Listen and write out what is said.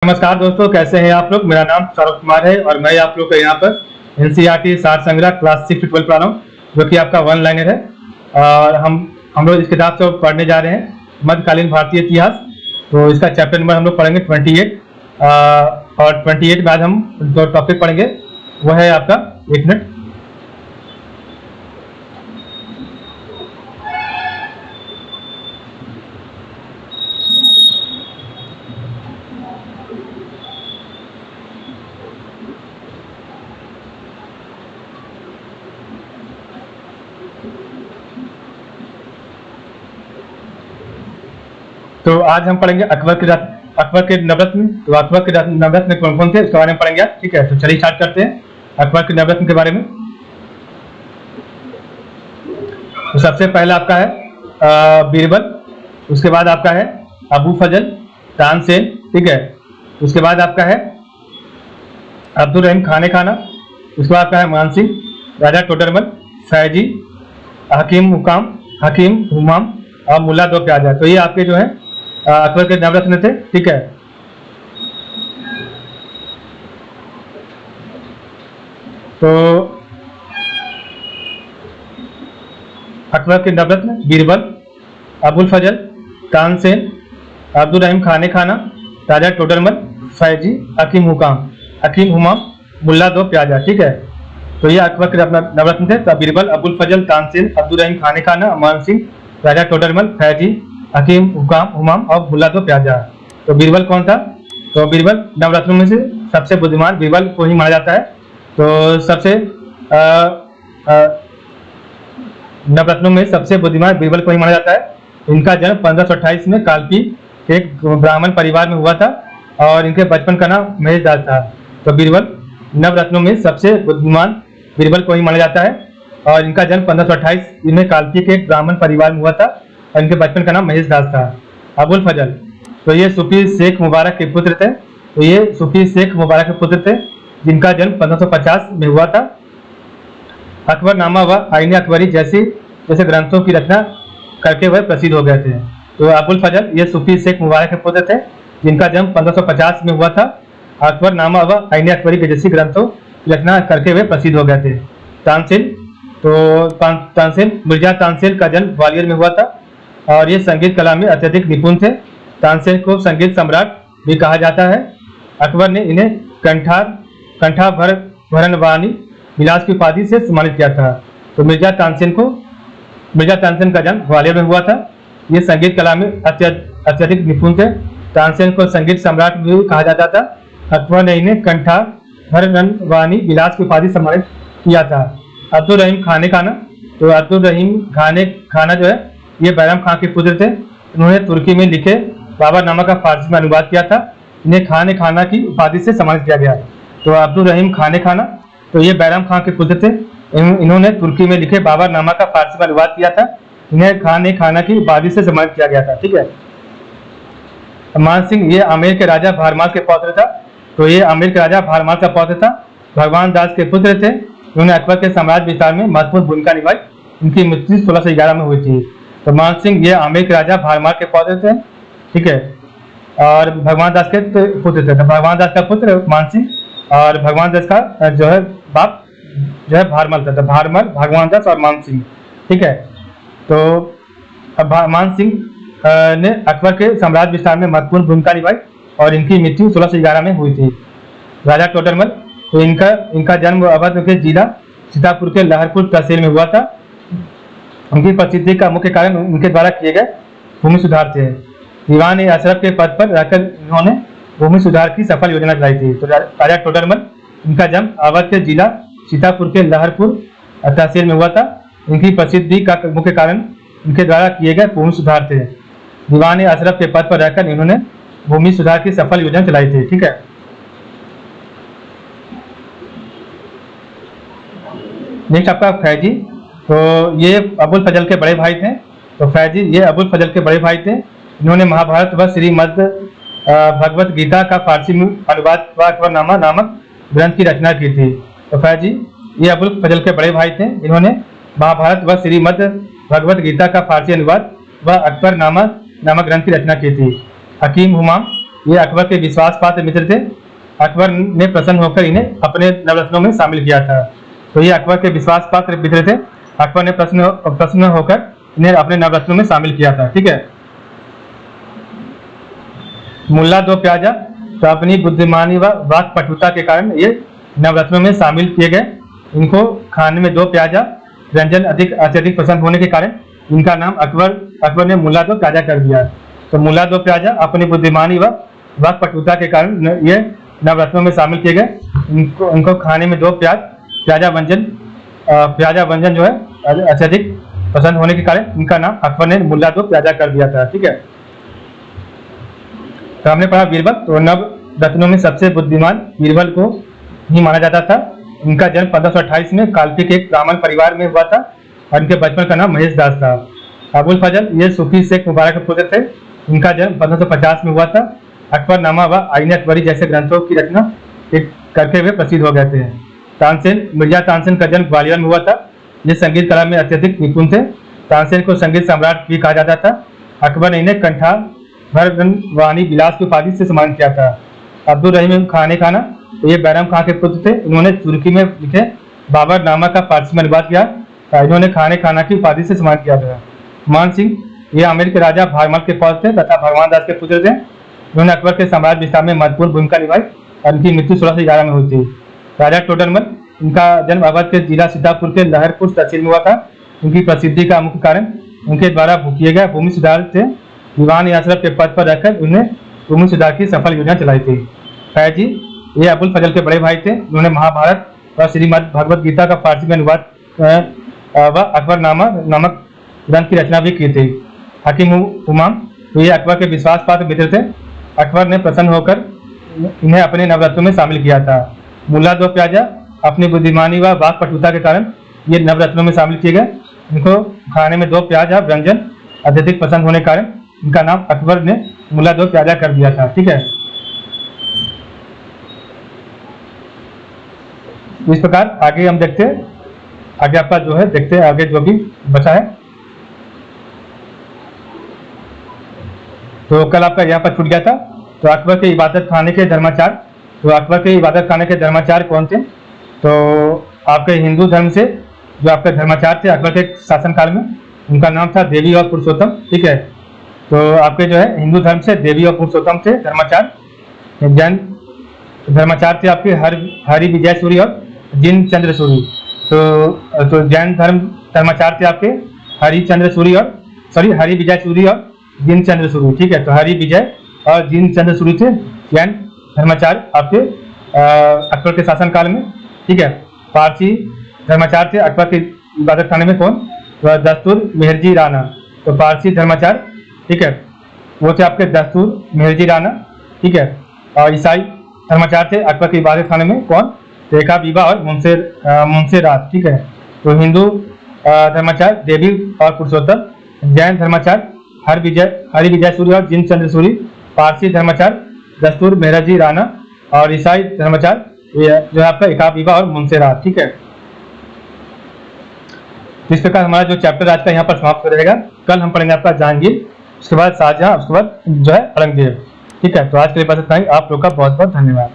नमस्कार दोस्तों, कैसे हैं आप लोग। मेरा नाम सौरभ कुमार है और मैं आप लोग को यहाँ पर एनसीईआरटी सार संग्रह क्लास 6 12 पढ़ा रहा हूँ, जो कि आपका वन लाइनर है। और हम लोग इस किताब से पढ़ने जा रहे हैं मध्यकालीन भारतीय इतिहास। तो इसका चैप्टर नंबर हम लोग पढ़ेंगे 28। और 28 के बाद हम जो टॉपिक पढ़ेंगे वह है आपका 1 मिनट। तो आज हम पढ़ेंगे अकबर के नवरत्न। तो अकबर के नवरत्न कौन कौन थे उसके बारे में पढ़ेंगे आज, ठीक है। तो चलिए स्टार्ट करते हैं अकबर के नवरत्न के बारे में। तो सबसे पहला आपका है बीरबल, उसके बाद आपका है अबू फजल, तानसेन, ठीक है। उसके बाद आपका है अब्दुल रहीम खाने खाना, उसके बाद आपका है मानसिंह, राजा टोडरमल, फैजी, हकीम हुमाम और मुल्ला दो प्याजा। तो ये आपके जो है अकबर के नवरत्न थे, ठीक है। तो अकबर के नवरत्न बीरबल, अबुल फजल, तानसेन, अब्दुल रहीम खाने खाना, राजा टोडरमल, फैजी, हकीम हुमाम, मुल्ला दो प्याजा, ठीक है। तो ये अकबर के नवरत्न थे। तो बीरबल, अबुल फजल, तानसेन, अब्दुल रहीम खाने खाना, मानसिंह, राजा टोडरमल, फैजी, हकीम हुमाम और मुल्ला दो प्याजा। तो बीरबल कौन था? तो बीरबल नवरत्नों में से सबसे बुद्धिमान बीरबल को ही माना जाता है। तो सबसे नवरत्नों में सबसे बुद्धिमान बीरबल को ही माना जाता है। इनका जन्म 1528 में कालपी के एक ब्राह्मण परिवार में हुआ था और इनके बचपन का नाम महेशदास था। तो बीरबल नवरत्नों में सबसे बुद्धिमान बीरबल को ही माना जाता है और इनका जन्म 1528 में कालपी के एक ब्राह्मण परिवार में हुआ था और इनके बचपन का नाम महेशदास था। अबुल फजल, तो ये सूफी शेख मुबारक के पुत्र थे। तो ये सूफी शेख मुबारक के पुत्र थे जिनका जन्म 1550 में हुआ था। अकबरनामा व आईन अकबरी जैसे ग्रंथों की रचना करके वह प्रसिद्ध हो गए थे। तो अबुल फजल ये सूफी शेख मुबारक के पुत्र थे जिनका जन्म 1550 में हुआ था। अकबरनामा व आईन अकबरी के जैसी ग्रंथों की रचना करके वे प्रसिद्ध हो गए थे। तानसेन, तो तानसेन मिर्जा तानसेन का जन्म ग्वालियर में हुआ था और ये संगीत कला में अत्यधिक निपुण थे। तानसेन को संगीत सम्राट भी कहा जाता है। अकबर ने इन्हें कंठाभरणवाणी विलास की उपाधि से सम्मानित किया था। तो मिर्जा तानसेन का जन्म ग्वालियर में हुआ था। ये संगीत कला में अत्यधिक निपुण थे। तानसेन को संगीत सम्राट भी कहा जाता था। अकबर ने इन्हें कंठाभरणवाणी विलास की उपाधि से सम्मानित किया था। अब्दुल रहीम खाने खाना, तो अब्दुल रहीम खाना जो है ये बैरम खां के पुत्र थे। इन्होंने तुर्की में लिखे बाबरनामा का फारसी में अनुवाद किया था। इन्हें खाने खाना की उपाधि से सम्मानित किया गया। तो अब्दुल रहीम खाने खाना, तो ये बैरम खां के पुत्र थे। इन्होंने तुर्की में लिखे बाबरनामा का फारसी में अनुवाद किया था। इन्हें खाने खाना की उपाधि से सम्मानित किया गया था, ठीक है। मानसिंह ये आमेर के राजा भारमाल के पौत्र था। तो ये आमेर के राजा भारमाल का पौत्र था। भगवान दास के पुत्र थे। इन्होंने अकबर के साम्राज्य विस्तार में महत्वपूर्ण भूमिका निभाई। इनकी मृत्यु 1611 में हुई थी। तो मानसिंह ये आमेर के राजा भारमाल के पौत्र थे, ठीक है। और भगवान दास के पुत्र थे। तो भगवान दास का पुत्र मानसिंह और भगवान दास का जो है बाप जो है भारमल था। तो भारमल, भगवान दास और मानसिंह, ठीक है। तो मानसिंह ने अकबर के साम्राज्य विस्तार में महत्वपूर्ण भूमिका निभाई और इनकी मृत्यु 1611 में हुई थी। राजा टोडरमल, तो इनका जन्म अवध के जिला सीतापुर के लहरपुर तहसील में हुआ था। उनकी प्रसिद्धि का मुख्य कारण उनके द्वारा किए गए भूमि सुधार थे। दीवान अशरफ के पद पर रहकर इन्होंने भूमि सुधार की सफल योजना चलाई थी। तो राजा टोडरमल, इनका जन्म अवध के जिला सीतापुर के लहरपुर तहसील में हुआ था। इनकी प्रसिद्धि का मुख्य कारण इनके द्वारा किए गए भूमि सुधार थे। दीवान अशरफ के पद पर रहकर इन्होंने भूमि सुधार की सफल योजना चलाई थी, ठीक है। नेक्स्ट आपका फैजी, तो ये अबुल फजल के बड़े भाई थे। तो फैजी ये अबुल फजल के बड़े भाई थे। इन्होंने महाभारत व श्रीमद् भगवत गीता का फारसी में अनुवाद व अकबरनामा नामक ग्रंथ की रचना की थी। तो फैजी ये अबुल फजल के बड़े भाई थे। इन्होंने महाभारत व श्रीमद् भगवत गीता का फारसी अनुवाद व अकबरनामा नामक ग्रंथ की रचना की थी। हकीम हुमाम, ये अकबर के विश्वास पात्र मित्र थे। अकबर ने प्रसन्न होकर इन्हें अपने नवरत्नों में शामिल किया था। तो ये अकबर के विश्वास पात्र मित्र थे। अकबर ने प्रसन्न होकर इन्हें अपने नवरत्नों में शामिल किया था। ठीक है। मुल्ला दो प्याजा, तो अपनी बुद्धिमानी व वाक्पटुता के कारण ये नवरत्नों में शामिल किए गए। इनको खाने में दो प्याजा व्यंजन अत्यधिक पसंद होने के कारण इनका नाम अकबर ने मुल्ला दो प्याजा कर दिया। तो मुल्ला दो प्याजा अपनी बुद्धिमानी व वाक्पटुता के कारण ये नवरत्नों में शामिल किए गए। इनको खाने में दो प्याजा व्यंजन जो है अत्यधिक पसंद होने के कारण इनका नाम अकबर ने मुल्ला दो प्याजा कर दिया था। ठीक है। तो हमने पढ़ा बीरबल। तो नवरत्नों में सबसे बुद्धिमान बीरबल को ही माना जाता था। इनका जन्म 1528 में काल्पनिक एक ब्राह्मण परिवार में हुआ था और इनके बचपन का नाम महेश दास था। अबुल फजल ये सूफी शेख मुबारक के पुत्र थे। इनका जन्म 1550 में हुआ था। अकबरनामा व आईन अकबरी जैसे ग्रंथों की रचना करके वे प्रसिद्ध हो गए थे। तानसेन मिर्जा तानसेन का जन्म ग्वालियर में हुआ था। ये संगीत कला में अत्यधिक निपुण थे। तानसेन को संगीत सम्राट भी कहा जाता था। अकबर ने इन्हें कंठा वाणी विलास की उपाधि से सम्मानित किया था। अब्दुल रहीम खाना ये बैरम खां के पुत्र थे। इन्होंने तुर्की में लिखे बाबर नामा का फारसी में अनुवाद किया। इन्होंने खाना की उपाधि से सम्मानित किया था। मान सिंह ये आमेर के राजा भारमल के पौत्र थे तथा भगवान दास के पुत्र थे। इन्होंने अकबर के साम्राज्य विस्तार में महत्वपूर्ण भूमिका निभाई और इनकी मृत्यु 1611 में हुई थी। राजा टोडरमल इनका जन्म अवध के जिला सीतापुर के लहरपुर तहसील में हुआ था। इनकी प्रसिद्धि का मुख्य कारण उनके द्वारा किए गए भूमि सुधार थे। दीवान यासरफ के पद पर रहकर उन्हें भूमि सुधार की सफल योजना चलाई थी। फैजी ये अबुल फजल के बड़े भाई थे। उन्होंने महाभारत और श्रीमद् भगवद गीता का फारसी में अनुवाद व अकबरनामा नामक ग्रंथ की रचना भी की थी। हकीम उमाम तो ये अकबर के विश्वास पात्र मित्र थे। अकबर ने प्रसन्न होकर इन्हें अपने नवरत्नों में शामिल किया था। मुल्ला दो प्याजा अपनी बुद्धिमानी व वाक्पटुता के कारण ये नवरत्नों में शामिल किए गए। इनको खाने में दो प्याजा व्यंजन अत्यधिक पसंद होने के कारण इनका नाम अकबर ने मुल्ला दो प्याजा कर दिया था। ठीक है। इस प्रकार आगे हम देखते हैं, आगे आपका जो है देखते हैं आगे जो भी बचा है। तो कल आपका यहाँ पर छूट गया था। तो अकबर के इबादत खाने के धर्माचार, तो अकबर के इबादत खाने के धर्माचार कौन थे? तो आपके हिंदू धर्म से जो आपके धर्माचार थे अकबर के शासनकाल में, उनका नाम था देवी और पुरुषोत्तम। ठीक है। तो आपके जो है हिंदू धर्म से देवी और पुरुषोत्तम थे धर्माचार। जैन धर्माचार थे आपके हरि विजय सूरी और जिन चंद्र सूरी। तो जैन धर्माचार थे आपके हरि विजय सूरी और जिन चंद्र सूरी। ठीक है। तो हरि विजय और जिन चंद्र सूरी थे जैन धर्माचार आपके अकबर के शासनकाल में। ठीक है। पारसी धर्माचार थे अकबर के इबादत खाने में कौन? तो दस्तूर मेहरजी राणा। तो पारसी धर्माचार, ठीक है, वो थे आपके दस्तूर मेहरजी राणा। ठीक है। और ईसाई धर्माचार थे अकबर के इबादत खाने में कौन? रेखा बीबा और मुंसेरात। ठीक है। तो हिंदू धर्माचार देवी और पुरुषोत्तम। जैन धर्माचार हरि विजय सूरी और जिन चंद्र सूरी। पारसी धर्माचार दस्तूर मेहरजी राणा। और ईसाई धर्माचार जो है आपका एका बीबा और मुंसेरात। ठीक है। इस प्रकार हमारा जो चैप्टर आज का यहाँ पर समाप्त हो रहेगा। कल हम पढ़ेंगे आपका जहांगीर, उसके बाद शाहजहां, उसके बाद जो है औरंगजेब। ठीक है। तो आज के लिए बस इतना ही। आप लोग का बहुत बहुत धन्यवाद।